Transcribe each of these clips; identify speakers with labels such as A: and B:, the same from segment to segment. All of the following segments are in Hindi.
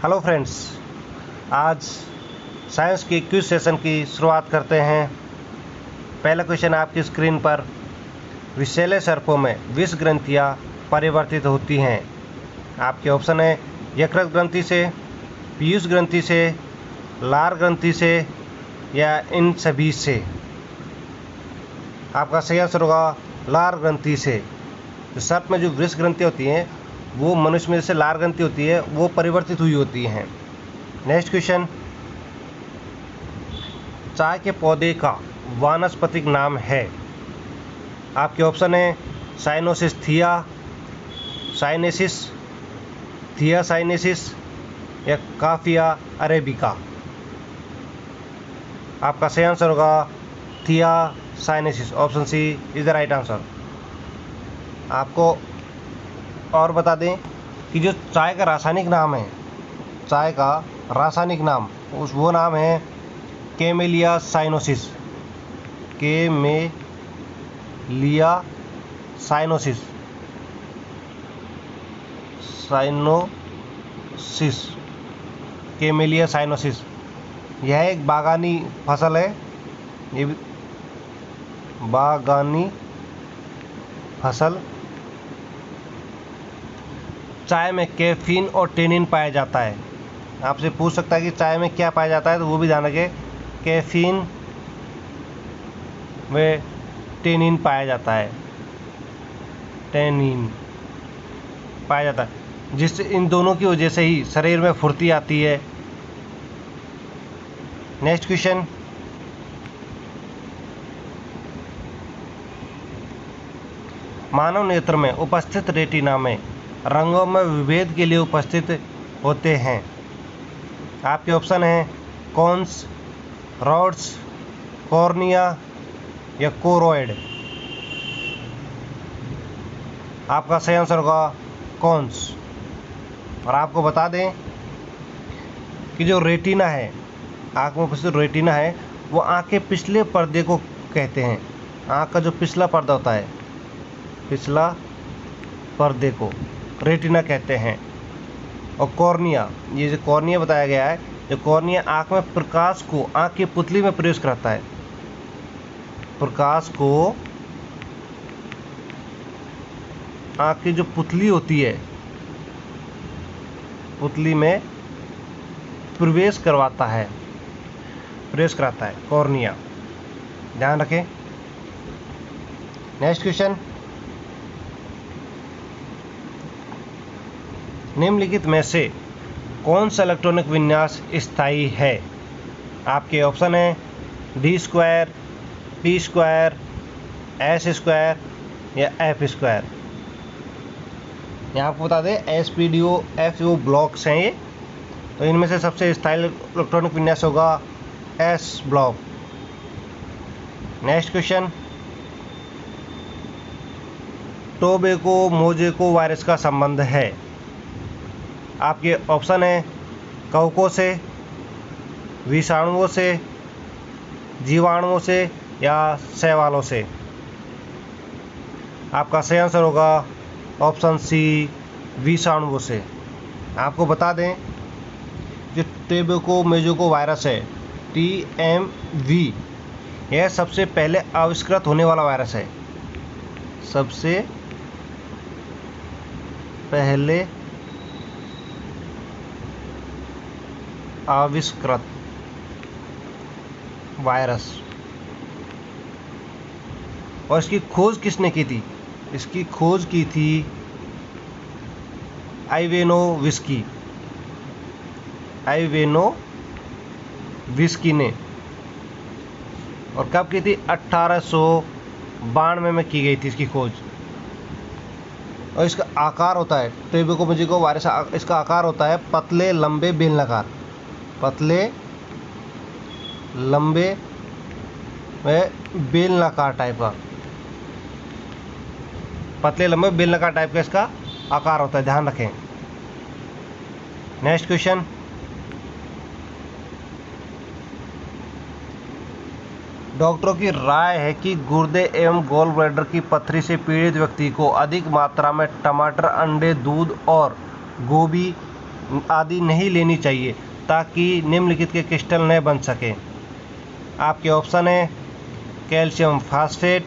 A: हेलो फ्रेंड्स, आज साइंस की क्विज सेशन की शुरुआत करते हैं। पहला क्वेश्चन आपकी स्क्रीन पर। विषैले सर्पों में विष ग्रंथियाँ परिवर्तित होती हैं। आपके ऑप्शन है यकृत ग्रंथि से, पीयूष ग्रंथि से, लार ग्रंथि से या इन सभी से। आपका सही आंसर होगा लार ग्रंथि से। तो सर्प में जो विष ग्रंथि होती हैं वो मनुष्य में जैसे लार ग्रंथि होती है वो परिवर्तित हुई होती हैं। नेक्स्ट क्वेश्चन, चाय के पौधे का वानस्पतिक नाम है। आपके ऑप्शन है साइनोसिस थिया, साइनेसिस, थिया साइनेसिस या काफिया अरेबिका। आपका सही आंसर होगा Thea sinensis. Option C is the right answer. आपको और बता दें कि जो चाय का रासायनिक नाम है, चाय का रासायनिक नाम वो नाम है camellia cyanosis. Camellia cyanosis, camellia cyanosis. यह एक बागानी फसल है। ये भी बागानी फसल। चाय में कैफीन और टेनिन पाया जाता है। आपसे पूछ सकता है कि चाय में क्या पाया जाता है, तो वो भी ध्यान रखें। कैफीन में टेनिन पाया जाता है, टेनिन पाया जाता है, जिससे इन दोनों की वजह से ही शरीर में फुर्ती आती है। नेक्स्ट क्वेश्चन, मानव नेत्र में उपस्थित रेटिना में रंगों में विभेद के लिए उपस्थित होते हैं। आपके ऑप्शन हैं कोन्स, रॉड्स, कॉर्निया या कोरोइड। आपका सही आंसर होगा कोन्स। और आपको बता दें कि जो रेटिना है, आँख में उपस्थित रेटिना है, वो आँख के पिछले पर्दे को कहते हैं। आँख का जो पिछला पर्दा होता है, पिछला पर्दे को रेटिना कहते हैं। और कॉर्निया, ये जो कॉर्निया बताया गया है, जो कॉर्निया आँख में प्रकाश को आँख की पुतली में प्रवेश कराता है। प्रकाश को आँख की जो पुतली होती है, पुतली में प्रवेश करवाता है, प्रवेश कराता है कॉर्निया। ध्यान रखें। नेक्स्ट क्वेश्चन, निम्नलिखित में से कौन सा इलेक्ट्रॉनिक विन्यास स्थायी है। आपके ऑप्शन है D square, P square, S square या एफ स्क्वायर। यहाँ आपको बता दें एसपीडीओ एफओ ब्लॉक्स हैं ये, तो इनमें से सबसे स्थायी इलेक्ट्रॉनिक विन्यास होगा S block. Next question, tobacco mosaic virus का संबंध है। आपके ऑप्शन है कवकों से, विषाणुओं से, जीवाणुओं से या शैवालों से। आपका सही आंसर होगा ऑप्शन सी विषाणुओं से। आपको बता दें जो टोबैको मोज़ेको वायरस है, TMV, यह सबसे पहले आविष्कृत होने वाला वायरस है। सबसे पहले आविष्कृत वायरस। और इसकी खोज किसने की थी? इसकी खोज की थी आइवेनोविस्की, आइवेनोविस्की ने। और कब की थी? 1892 में की गई थी इसकी खोज। और इसका आकार होता है, टोबैको मोज़ेको वायरस, इसका आकार होता है पतले लंबे बेलनाकार, पतले लंबे में बेलनाकार टाइप का, पतले लंबे बेलनाकार टाइप का इसका आकार होता है। ध्यान रखें। नेक्स्ट क्वेश्चन, डॉक्टरों की राय है कि गुर्दे एवं गॉल ब्लैडर की पथरी से पीड़ित व्यक्ति को अधिक मात्रा में टमाटर, अंडे, दूध और गोभी आदि नहीं लेनी चाहिए ताकि निम्नलिखित के क्रिस्टल न बन सके। आपके ऑप्शन है calcium phosphate,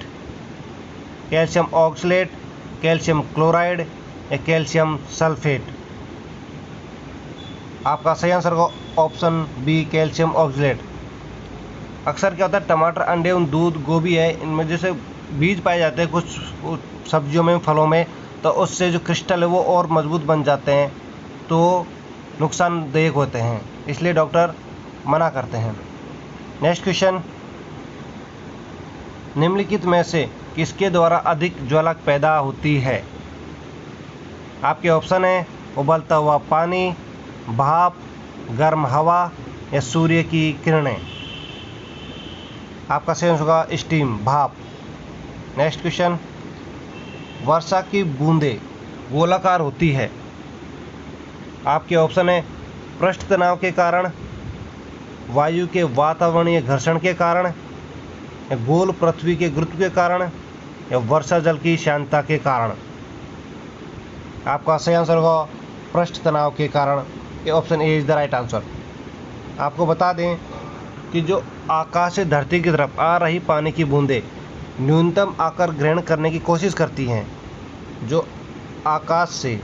A: calcium oxalate, calcium chloride या कैल्शियम सल्फेट। आपका सही आंसर होगा ऑप्शन बी कैल्शियम ऑक्सलेट। अक्सर क्या होता है, टमाटर, अंडे एवं दूध, गोभी है, इनमें जैसे बीज पाए जाते हैं कुछ सब्जियों में, फलों में, तो उससे जो क्रिस्टल है वो और मजबूत बन जाते हैं, तो नुकसानदायक होते हैं, इसलिए डॉक्टर मना करते हैं। नेक्स्ट क्वेश्चन, निम्नलिखित में से किसके द्वारा अधिक ज्वाला पैदा होती है? आपके ऑप्शन है उबलता हुआ पानी, भाप, गर्म हवा या सूर्य की किरणें। आपका सही आंसर होगा स्टीम, भाप। नेक्स्ट क्वेश्चन, वर्षा की बूंदें गोलाकार होती है। आपके ऑप्शन है पृष्ठ तनाव के कारण, वायु के वातावरणीय घर्षण के कारण, या गोल पृथ्वी के गुरुत्व के कारण, या वर्षा जल की शांतता के कारण। आपका सही आंसर होगा पृष्ठ तनाव के कारण। ये option A is the right answer. आपको बता दें कि जो आकाश से धरती की तरफ आ रही पानी की बूंदें न्यूनतम आकार ग्रहण करने की कोशिश करती हैं। जो आकाश से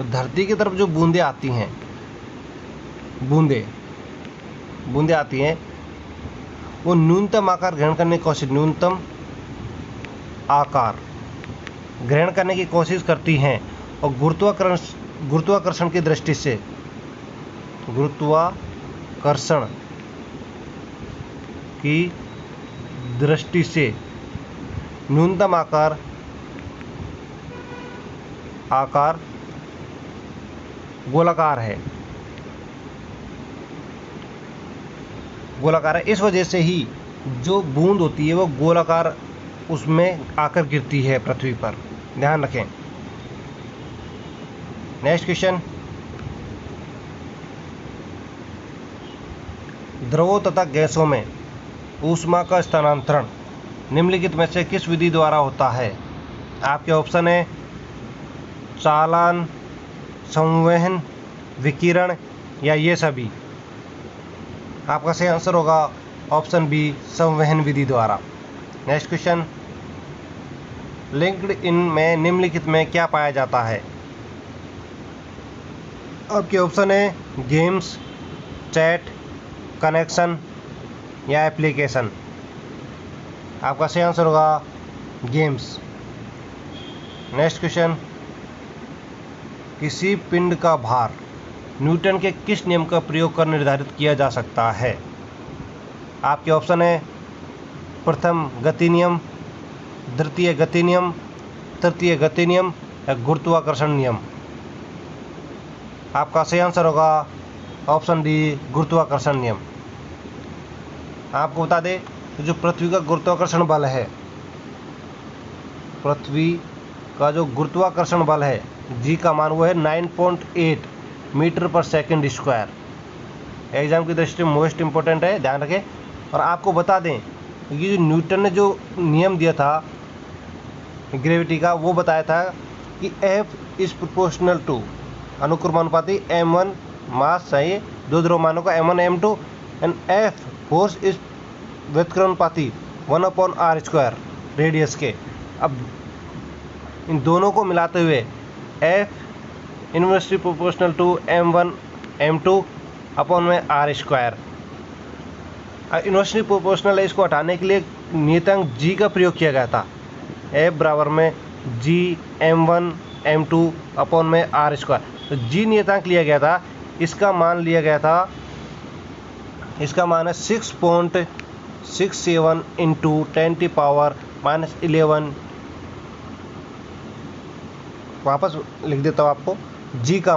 A: धरती की तरफ जो बूंदें आती हैं, बूंदें आती हैं, वो न्यूनतम आकार ग्रहण करने की कोशिश, न्यूनतम आकार ग्रहण करने की कोशिश करती हैं और गुरुत्वाकर्षण की दृष्टि से, गुरुत्वाकर्षण की दृष्टि से न्यूनतम आकार गोलाकार है। इस वजह से ही जो बूंद होती है वो गोलाकार उसमें आकर गिरती है पृथ्वी पर, ध्यान रखें। नेक्स्ट क्वेश्चन, द्रवों तथा गैसों में ऊष्मा का स्थानांतरण निम्नलिखित में से किस विधि द्वारा होता है? आपके ऑप्शन है चालन, संवहन, विकिरण या ये सभी। आपका सही आंसर होगा ऑप्शन बी संवहन विधि द्वारा। नेक्स्ट क्वेश्चन, लिंक्ड इन में निम्नलिखित में क्या पाया जाता है? आपके ऑप्शन है गेम्स, चैट, कनेक्शन या एप्लीकेशन। आपका सही आंसर होगा गेम्स। नेक्स्ट क्वेश्चन, किसी पिंड का भार न्यूटन के किस नियम का प्रयोग कर निर्धारित किया जा सकता है? आपके ऑप्शन है प्रथम गति नियम, द्वितीय गति नियम, तृतीय गति नियम या गुरुत्वाकर्षण नियम। आपका सही आंसर होगा ऑप्शन डी गुरुत्वाकर्षण नियम। आपको बता दें कि जो पृथ्वी का गुरुत्वाकर्षण बल है, पृथ्वी का जो गुरुत्वाकर्षण बल है जी का मान वो है 9.8 मीटर पर सेकंड स्क्वायर। एग्जाम की दृष्टि से मोस्ट इंपॉर्टेंट है, ध्यान रखें। और आपको बता दें ये जो न्यूटन ने जो नियम दिया था ग्रेविटी का, वो बताया था कि F इज प्रोपोर्शनल टू अनुक्रमानुपाती m1 मास चाहिए दो द्रव्यमानों का m1 m2 and F force is व्युत्क्रमानुपाती 1/r² रेडियस के। अब इन दोनों को मिलाते हुए F inversely proportional to m1 m2 upon में r²। इनवर्सली प्रोपोर्शनल है, इसको हटाने के लिए नियतांक g का प्रयोग किया गया था। F बराबर में g m1 m2 अपॉन में r²। तो g नियतांक लिया गया था, इसका मान लिया गया था, इसका मान है 6.67 इंटू 10⁻⁻11। वापस लिख देता हूँ आपको, g का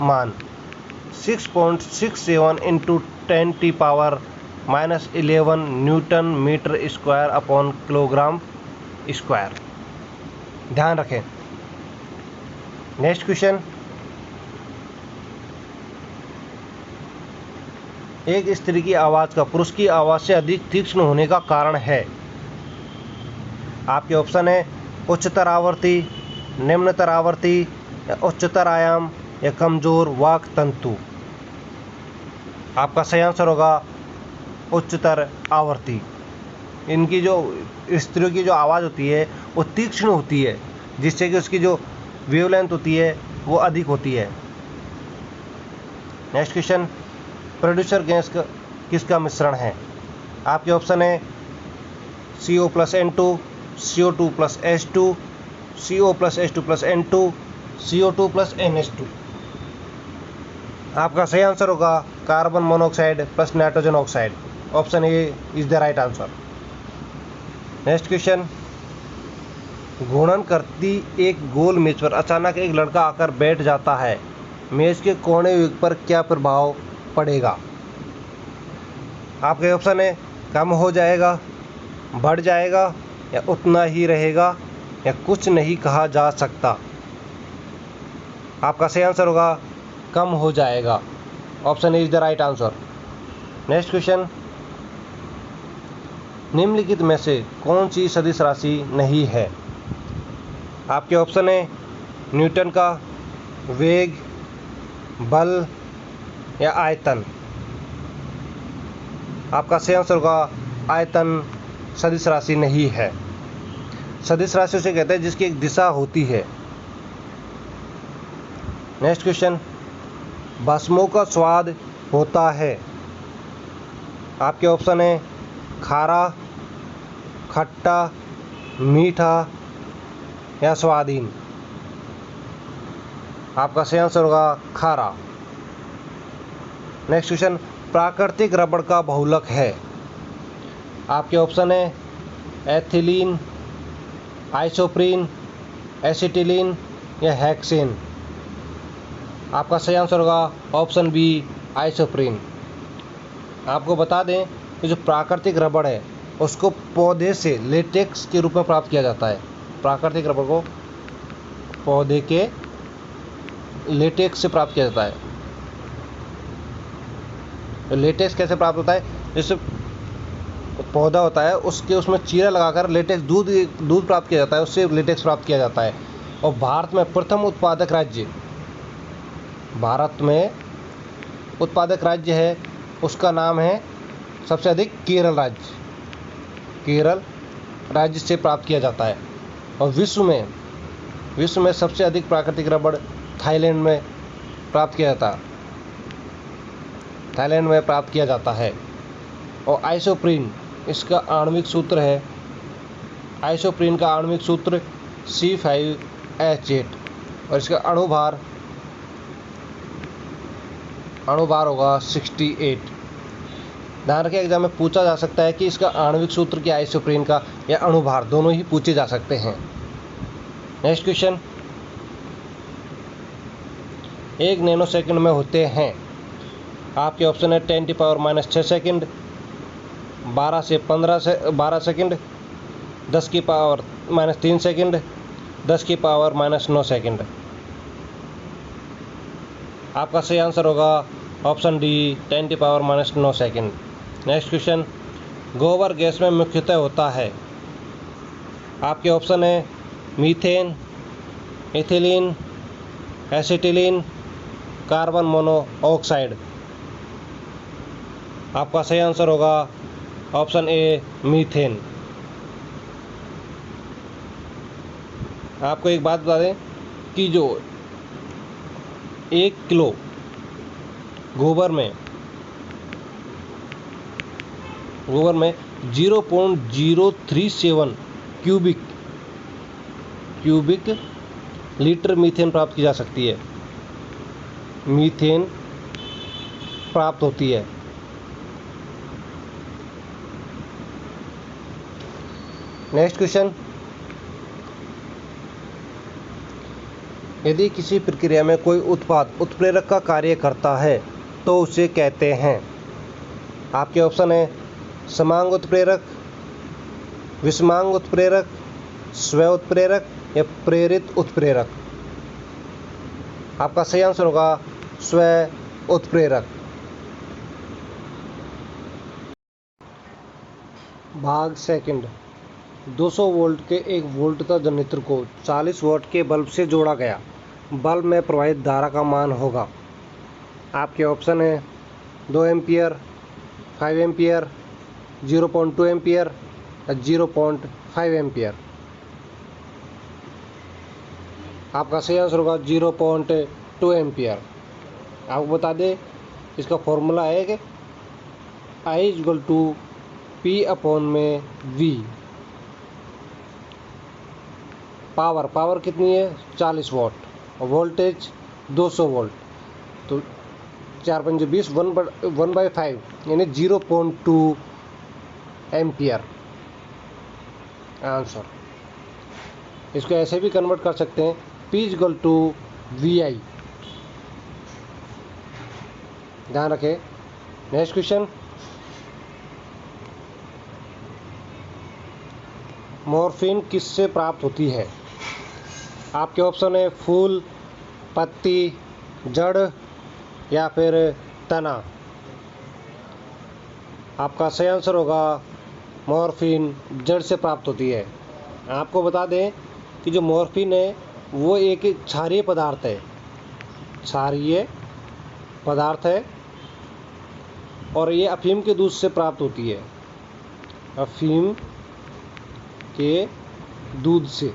A: मान 6.67 into 10⁻⁻11 newton metre square upon kilogram square. ध्यान रखें। नेक्स्ट क्वेश्चन, एक स्त्री की आवाज़ का पुरुष की आवाज़ से अधिक तीक्ष्ण होने का कारण है? आपके ऑप्शन है उच्चतर आवृत्ति, निम्नतर आवर्ती या उच्चतर आयाम या कमजोर वाक तंतु। आपका सही आंसर होगा उच्चतर आवर्ती। इनकी जो स्त्रियों की जो आवाज़ होती है वो तीक्ष्ण होती है, जिससे कि उसकी जो वेवलेंथ होती है वो अधिक होती है। नेक्स्ट क्वेश्चन, प्रोड्यूसर गैस किसका मिश्रण है? आपके ऑप्शन है CO + N2, CO2 + H2, CO + H2 + N2, CO2 + NH2। आपका सही आंसर होगा carbon monoxide + nitrogen oxide. Option A is the right answer. Next question, घूर्णन करती एक गोल मेज पर अचानक एक लड़का आकर बैठ जाता है, मेज के कोने पर क्या प्रभाव पड़ेगा? आपके ऑप्शन है कम हो जाएगा, बढ़ जाएगा, या उतना ही रहेगा, या कुछ नहीं कहा जा सकता। आपका सही आंसर होगा कम हो जाएगा। Option A is the right answer. Next question, निम्नलिखित में से कौन सी सदिश राशि नहीं है? आपके ऑप्शन है न्यूटन का, वेग, बल, या आयतन। आपका सही आंसर होगा आयतन सदिश राशि नहीं है। सदिश राशि उसे कहते हैं जिसकी एक दिशा होती है। नेक्स्ट क्वेश्चन, भस्मों का स्वाद होता है। आपके ऑप्शन है खारा, खट्टा, मीठा, या स्वादहीन। आपका सही आंसर होगा खारा। नेक्स्ट क्वेश्चन, प्राकृतिक रबड़ का बहुलक है। आपके ऑप्शन है एथिलीन, आइसोप्रीन, एसिटिलीन, या हेक्सेन। आपका सही आंसर होगा ऑप्शन बी आइसोप्रीन। आपको बता दें कि जो प्राकृतिक रबड़ है उसको पौधे से लेटेक्स के रूप में प्राप्त किया जाता है। प्राकृतिक रबड़ को पौधे के लेटेक्स से प्राप्त किया जाता है। तो लेटेक्स कैसे प्राप्त होता है? जैसे पौधा होता है उसके उसमें चीरा लगाकर लेटेक्स दूध प्राप्त किया जाता है, उससे लेटेक्स प्राप्त किया जाता है। और भारत में प्रथम उत्पादक राज्य, भारत में उत्पादक राज्य है उसका नाम है सबसे अधिक केरल राज्य। केरल राज्य से प्राप्त किया जाता है। और विश्व में सबसे अधिक प्राकृतिक रबड़ थाईलैंड में प्राप्त किया जाता है। थाईलैंड में प्राप्त किया जाता है। और आइसोप्रीन इसका आणविक सूत्र है। आइसोप्रीन का आणविक सूत्र C5H8 और इसका अणुभार होगा 68। ध्यान रखिए, एग्जाम में पूछा जा सकता है कि इसका आणविक सूत्र क्या, आइसोप्रीन का या अणुभार, दोनों ही पूछे जा सकते हैं। नेक्स्ट क्वेश्चन, 1 नैनोसेकंड में होते हैं। आपके ऑप्शन है 10⁻⁻6 सेकंड, 12 से 12 सेकंड, 10⁻³ सेकंड, 10⁻⁹ सेकंड। आपका सही आंसर होगा option D 10⁻⁹ second. Next question, गोबर गैस में मुख्यतः होता है। आपके ऑप्शन है methane, ethylene, acetylene, carbon monoxide. आपका सही आंसर होगा ऑप्शन ए मीथेन। आपको एक बात बता दें कि जो 1 किलो गोबर में 0.037 क्यूबिक लीटर मीथेन प्राप्त की जा सकती है। मीथेन प्राप्त होती है। नेक्स्ट क्वेश्चन, यदि किसी प्रक्रिया में कोई उत्पाद उत्प्रेरक का कार्य करता है तो उसे कहते हैं। आपके ऑप्शन है समांग उत्प्रेरक, विषमांग उत्प्रेरक, स्व उत्प्रेरक, या प्रेरित उत्प्रेरक। आपका सही आंसर होगा स्व उत्प्रेरक। भाग सेकंड, 200 वोल्ट के एक वोल्टता जनरेटर को 40 वोल्ट के बल्ब से जोड़ा गया। बल्ब में प्रवाहित धारा का मान होगा। आपके ऑप्शन है 2 एम्पियर, 5 एम्पियर, 0.2 एम्पियर या 0.5 एम्पियर। आपका सही आंसर होगा 0.2 एम्पियर। आपको बता दें इसका फॉर्मूला है कि I = P/V। पावर कितनी है 40 वोल्ट और वोल्टेज 200 वोल्ट, तो 4 पंजे 20, 1/5 यानी 0.2 एम्पियर आंसर। इसको ऐसे भी कन्वर्ट कर सकते हैं P/VI। ध्यान रखें। नेक्स्ट क्वेश्चन, मॉर्फिन किससे प्राप्त होती है? आपके ऑप्शन है फूल, पत्ती, जड़ या फिर तना। आपका सही आंसर होगा मॉर्फिन जड़ से प्राप्त होती है। आपको बता दें कि जो मॉर्फिन है वो एक क्षारीय पदार्थ है, क्षारीय पदार्थ है और ये अफीम के दूध से प्राप्त होती है, अफीम के दूध से।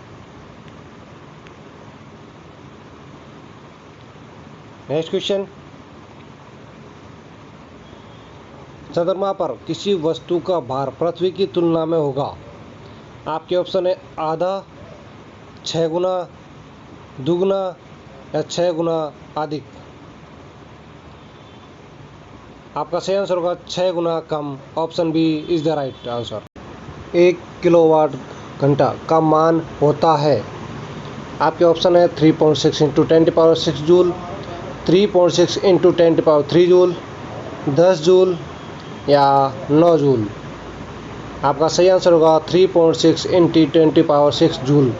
A: नेक्स्ट क्वेश्चन, चंद्रमा पर किसी वस्तु का भार पृथ्वी की तुलना में होगा। आपके ऑप्शन है आधा, 6 गुना, दुगना या 6 गुना अधिक। आपका सही आंसर होगा 6 गुना कम। Option B is the right answer. 1 kilowatt घंटा का मान होता है। आपके ऑप्शन है 3.6 × 10⁻6 जूल, 3.6 × 10⁻3 जूल, 10 जूल या 9 जूल। आपका सही आंसर होगा 3.6 × 10⁻6 जूल।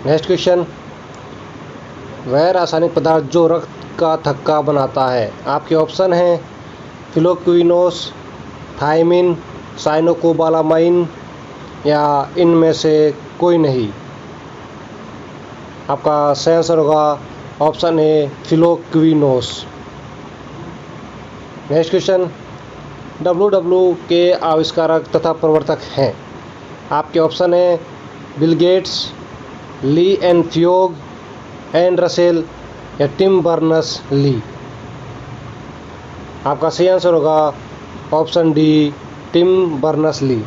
A: नेक्स्ट क्वेश्चन, वह रासायनिक पदार्थ जो रक्त का थक्का बनाता है। आपके ऑप्शन हैं फ्लोक्विनोस, थायमिन, साइनोकोबालामाइन या इनमें से कोई नहीं। आपका सही आंसर होगा ऑप्शन ए फ्लोक्विनोस। नेक्स्ट क्वेश्चन, WW के आविष्कारक तथा प्रवर्तक हैं। आपके ऑप्शन है बिल गेट्स, ली एन फ्योग, एन रसेल या टिम बर्नर्स-ली। आपका सही आंसर होगा ऑप्शन डी टिम बर्नर्स-ली।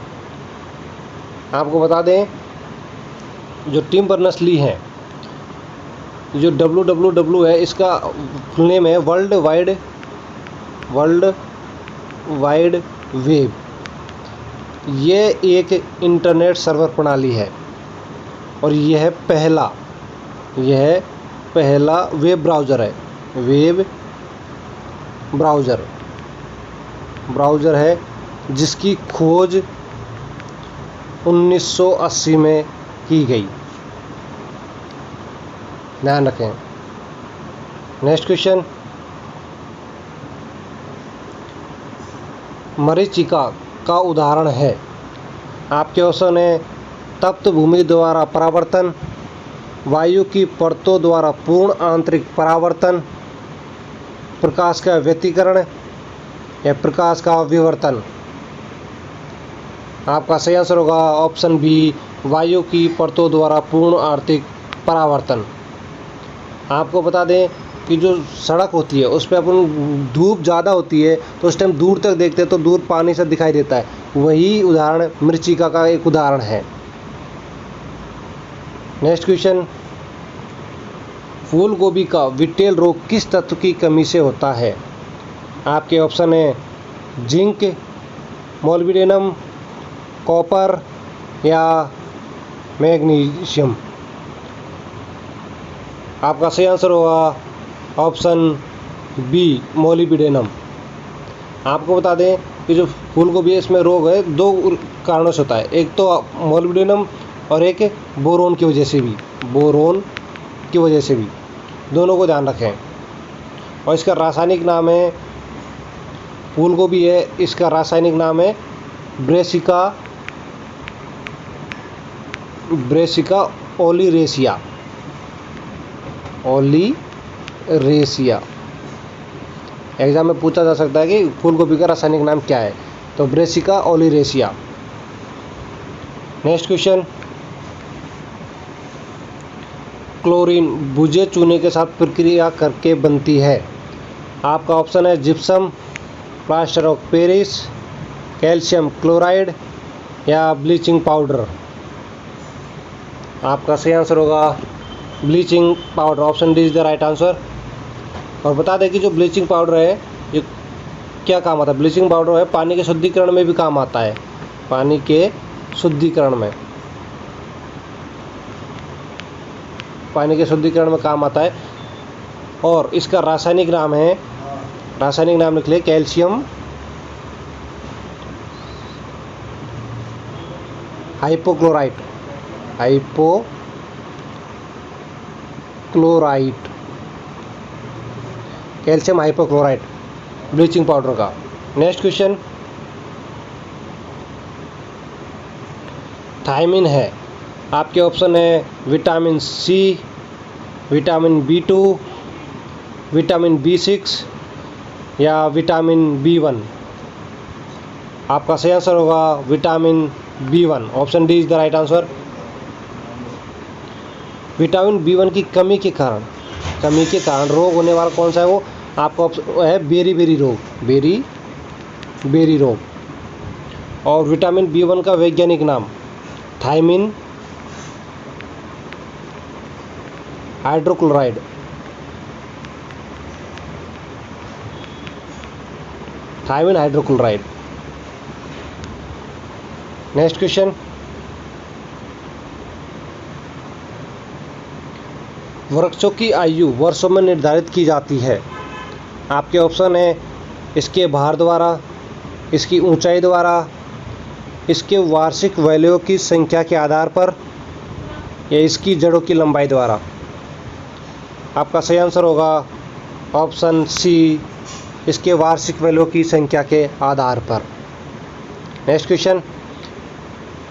A: आपको बता दें जो टिम बर्नर्स-ली हैं, जो WWW है इसका फुल नेम है वर्ल्ड वाइड वेब। ये एक इंटरनेट सर्वर प्रणाली है और यह पहला वेब ब्राउज़र है। वेब ब्राउज़र है जिसकी खोज 1980 में की गई। ध्यान रखें। नेक्स्ट क्वेश्चन, मरीचिका का उदाहरण है। आपके ऑप्शन है तप्त भूमि द्वारा परावर्तन, वायु की परतों द्वारा पूर्ण आंतरिक परावर्तन, प्रकाश का व्यतिकरण या प्रकाश का विवर्तन। आपका सही आंसर होगा ऑप्शन बी वायु की परतों द्वारा पूर्ण आंतरिक परावर्तन। आपको बता दें कि जो सड़क होती है उस पर अपन धूप ज़्यादा होती है तो उस टाइम दूर तक देखते हैं तो दूर पानी से दिखाई देता है, वही उदाहरण मरीचिका का एक उदाहरण है। नेक्स्ट क्वेश्चन, फूल गोभी का विटेल रोग किस तत्व की कमी से होता है? आपके ऑप्शन है जिंक, मोलिब्डेनम, कॉपर या मैग्नीशियम। आपका सही आंसर होगा ऑप्शन बी मोलिब्डेनम। आपको बता दें कि जो फूल गोभी है इसमें रोग है 2 कारणों से होता है, एक तो मोलिब्डेनम और एक बोरोन की वजह से भी। दोनों को ध्यान रखें। और इसका रासायनिक नाम है, फूल गोभी है इसका रासायनिक नाम है Brassica Brassica oleracea. Oleracea exam में पूछा जा सकता है कि फूल गोभी का रासायनिक नाम क्या है, तो Brassica oleracea. Next question, chlorine बुझे चूने के साथ प्रक्रिया करके बनती है। आपका ऑप्शन है gypsum, plaster of Paris, calcium chloride या ब्लीचिंग पाउडर। आपका सही आंसर होगा bleaching powder. Option D is the right answer. और बता दें कि जो ब्लीचिंग पाउडर है ये क्या काम आता है। ब्लीचिंग पाउडर है पानी के शुद्धिकरण में भी काम आता है, पानी के शुद्धिकरण में, पानी के शुद्धिकरण में काम आता है। और इसका रासायनिक नाम है, रासायनिक नाम लिख ले, calcium hypochlorite. Hypochlorite, calcium hypochlorite bleaching powder का। नेक्स्ट क्वेश्चन, थायमिन है। आपके ऑप्शन है vitamin C, vitamin B2, vitamin B6 या विटामिन B1। आपका सही आंसर होगा vitamin B1। Option D is the right answer. Vitamin B1 की कमी के कारण रोग होने वाला कौन सा है वो आपका ऑप्शन है बेरी रोग, बेरी रोग। और विटामिन B1 का वैज्ञानिक नाम thiamine hydrochloride. Thiamine hydrochloride. Next question, वृक्षों की आयु वर्षों में निर्धारित की जाती है। आपके ऑप्शन है इसके भार द्वारा, इसकी ऊंचाई द्वारा, इसके वार्षिक वैल्यू की संख्या के आधार पर या इसकी जड़ों की लंबाई द्वारा। आपका सही आंसर होगा ऑप्शन सी, इसके वार्षिक वैल्यू की संख्या के आधार पर। नेक्स्ट क्वेश्चन,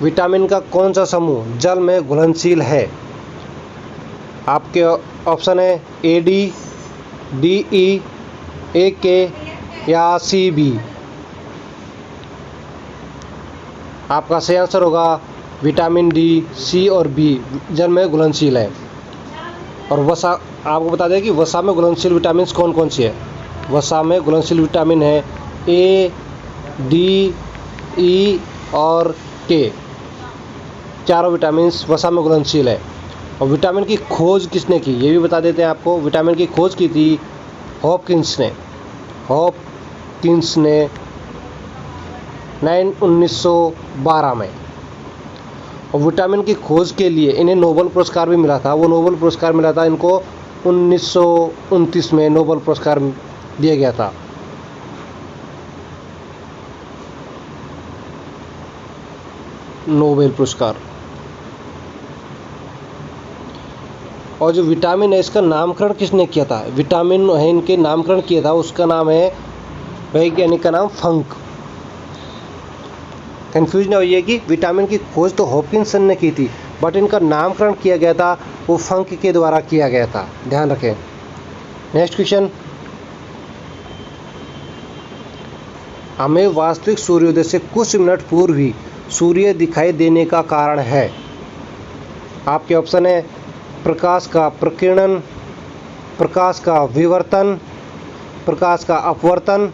A: विटामिन का कौन सा समूह जल में घुलनशील है। आपके ऑप्शन है AD, DE, AK या CB। आपका सही आंसर होगा विटामिन D, C और B जल में घुलनशील है। और वसा, आपको बता दें कि वसा में घुलनशील विटामिन कौन कौन सी है। वसा में घुलनशील विटामिन है A, D, E और K। चारों विटामिन वसा में घुलनशील है। और विटामिन की खोज किसने की ये भी बता देते हैं आपको। विटामिन की खोज की थी हॉपकिंस ने 1912 में। और विटामिन की खोज के लिए इन्हें नोबेल पुरस्कार भी मिला था। वो नोबेल पुरस्कार मिला था इनको 1929 में नोबेल पुरस्कार दिया गया था। नोबेल पुरस्कार। और जो विटामिन है इसका नामकरण किसने किया था। विटामिन है इनके नामकरण किया था, उसका नाम है, वैज्ञानिक का नाम फंक। कंफ्यूज ना होइए कि विटामिन की खोज तो हॉपकिंसन ने की थी, बट इनका नामकरण किया गया था वो फंक के द्वारा किया गया था, ध्यान रखें। नेक्स्ट क्वेश्चन, हमें वास्तविक सूर्योदय से कुछ मिनट पूर्व ही सूर्य दिखाई देने का कारण है। आपके ऑप्शन है प्रकाश का प्रकीर्णन, प्रकाश का विवर्तन, प्रकाश का अपवर्तन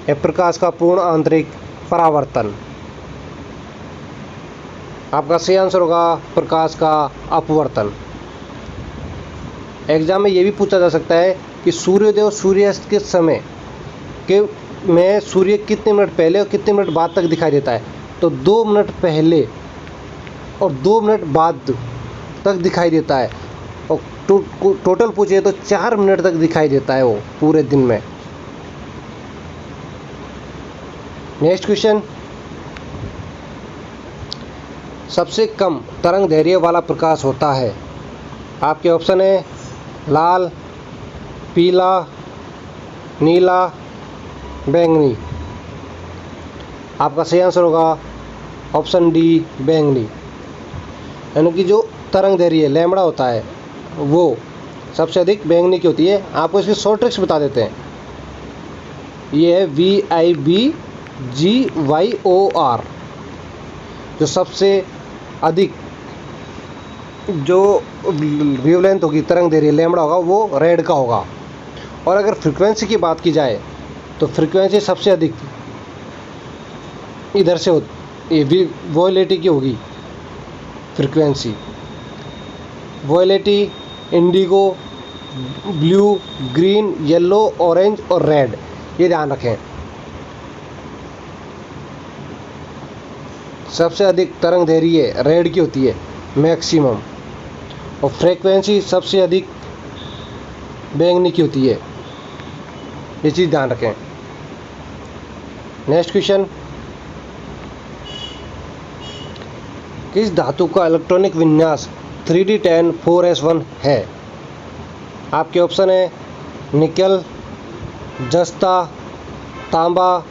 A: या प्रकाश का पूर्ण आंतरिक परावर्तन। आपका सही आंसर होगा प्रकाश का अपवर्तन। एग्जाम में ये भी पूछा जा सकता है कि सूर्योदय और सूर्यास्त के समय के में सूर्य कितने मिनट पहले और कितने मिनट बाद तक दिखाई देता है। तो 2 मिनट पहले और 2 मिनट बाद तक दिखाई देता है। और टोटल पूछे तो 4 मिनट तक दिखाई देता है वो पूरे दिन में। नेक्स्ट क्वेश्चन, सबसे कम तरंग दैर्घ्य वाला प्रकाश होता है। आपके ऑप्शन है लाल, पीला, नीला, बैंगनी। आपका सही आंसर होगा ऑप्शन डी बैंगनी। यानी कि जो तरंग दैर्घ्य है लैम्बडा होता है वो सबसे अधिक बैंगनी की होती है। आपको इसकी शॉर्ट ट्रिक्स बता देते हैं। ये है VIBGYOR। जो सबसे अधिक जो वेवलेंथ होगी तरंग दैर्घ्य लैम्बडा होगा वो रेड का होगा। और अगर फ्रीक्वेंसी की बात की जाए तो फ्रीक्वेंसी सबसे अधिक इधर से वॉयलेटी की होगी। Frequency violet, indigo, blue, green, yellow, orange और रेड, ये ध्यान रखें। सबसे अधिक तरंग दैर्घ्य रेड की होती है मैक्सिमम, और फ्रीक्वेंसी सबसे अधिक बैंगनी की होती है। ये चीज़ ध्यान रखें। नेक्स्ट क्वेश्चन, किस धातु का इलेक्ट्रॉनिक विन्यास 3D10 4s1 है? आपके ऑप्शन है निकल, जस्ता, तांबा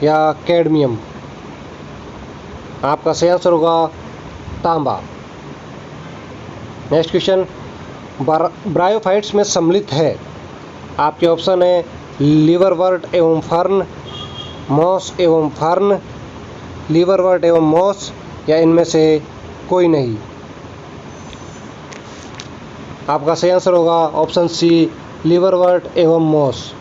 A: या कैडमियम। आपका सही आंसर होगा तांबा। नेक्स्ट क्वेश्चन, ब्रायोफाइट्स में सम्मिलित है। आपके ऑप्शन है लिवरवर्ट एवं फर्न, मॉस एवं फर्न, लिवरवर्ट एवं मॉस, या इनमें से कोई नहीं। आपका सही आंसर होगा ऑप्शन सी लिवरवर्ट एवं मॉस।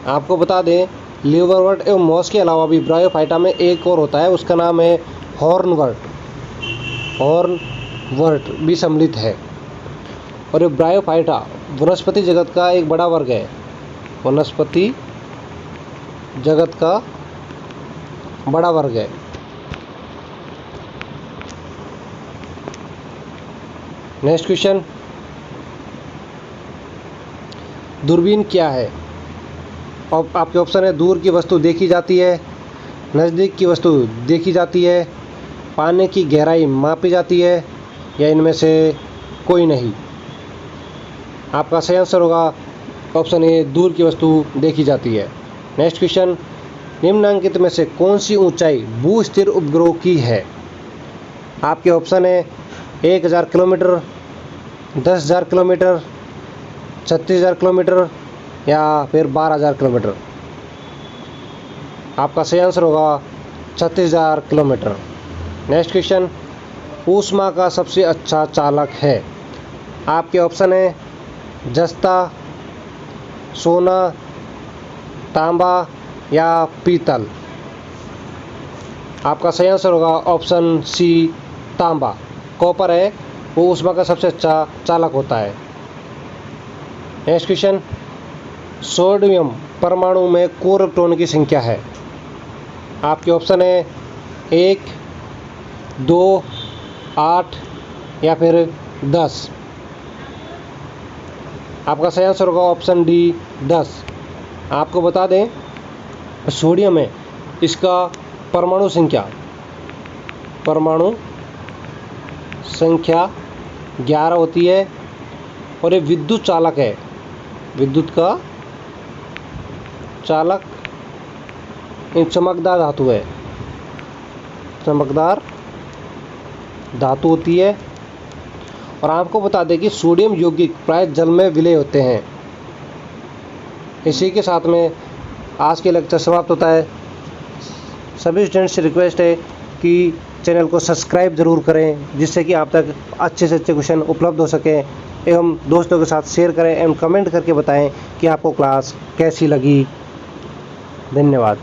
A: आपको बता दें लिवरवर्ट एवं मॉस के अलावा भी ब्रायोफाइटा में एक और होता है, उसका नाम है हॉर्नवर्ट। हॉर्नवर्ट भी सम्मिलित है। और ये ब्रायोफाइटा वनस्पति जगत का एक बड़ा वर्ग है। वनस्पति जगत का बड़ा वर्ग है। नेक्स्ट क्वेश्चन, दूरबीन क्या है? आपके ऑप्शन है दूर की वस्तु देखी जाती है, नज़दीक की वस्तु देखी जाती है, पानी की गहराई मापी जाती है, या इनमें से कोई नहीं। आपका सही आंसर होगा ऑप्शन ए दूर की वस्तु देखी जाती है। नेक्स्ट क्वेश्चन, निम्नलिखित में से कौन सी ऊंचाई भू-स्थिर उपग्रह की है? आपके ऑप्शन है 1000 किलोमीटर, 10,000 किलोमीटर, 36,000 किलोमीटर, या फिर 12,000 किलोमीटर। आपका सही आंसर होगा 36,000 किलोमीटर। नेक्स्ट क्वेश्चन, ऊष्मा का सबसे अच्छा चालक है। आपके ऑप्शन है जस्ता, सोना, तांबा या पीतल। आपका सही आंसर होगा ऑप्शन सी तांबा। कॉपर है वो ऊष्मा का सबसे अच्छा चालक होता है। नेक्स्ट क्वेश्चन, सोडियम परमाणु में कोर इलेक्ट्रॉन की संख्या है। आपके ऑप्शन है 1, 2, 8 या फिर 10। आपका सही आंसर होगा ऑप्शन डी 10। आपको बता दें सोडियम है इसका परमाणु संख्या 11 होती है, और ये विद्युत चालक है। विद्युत का चालक एक चमकदार धातु है, चमकदार धातु होती है। और आपको बता दें कि सोडियम यौगिक प्राय जल में विलय होते हैं। इसी के साथ में आज के लेक्चर समाप्त होता है। सभी स्टूडेंट्स से रिक्वेस्ट है कि चैनल को सब्सक्राइब ज़रूर करें, जिससे कि आप तक अच्छे से अच्छे क्वेश्चन उपलब्ध हो सकें, एवं दोस्तों के साथ शेयर करें एवं कमेंट करके बताएं कि आपको क्लास कैसी लगी। धन्यवाद।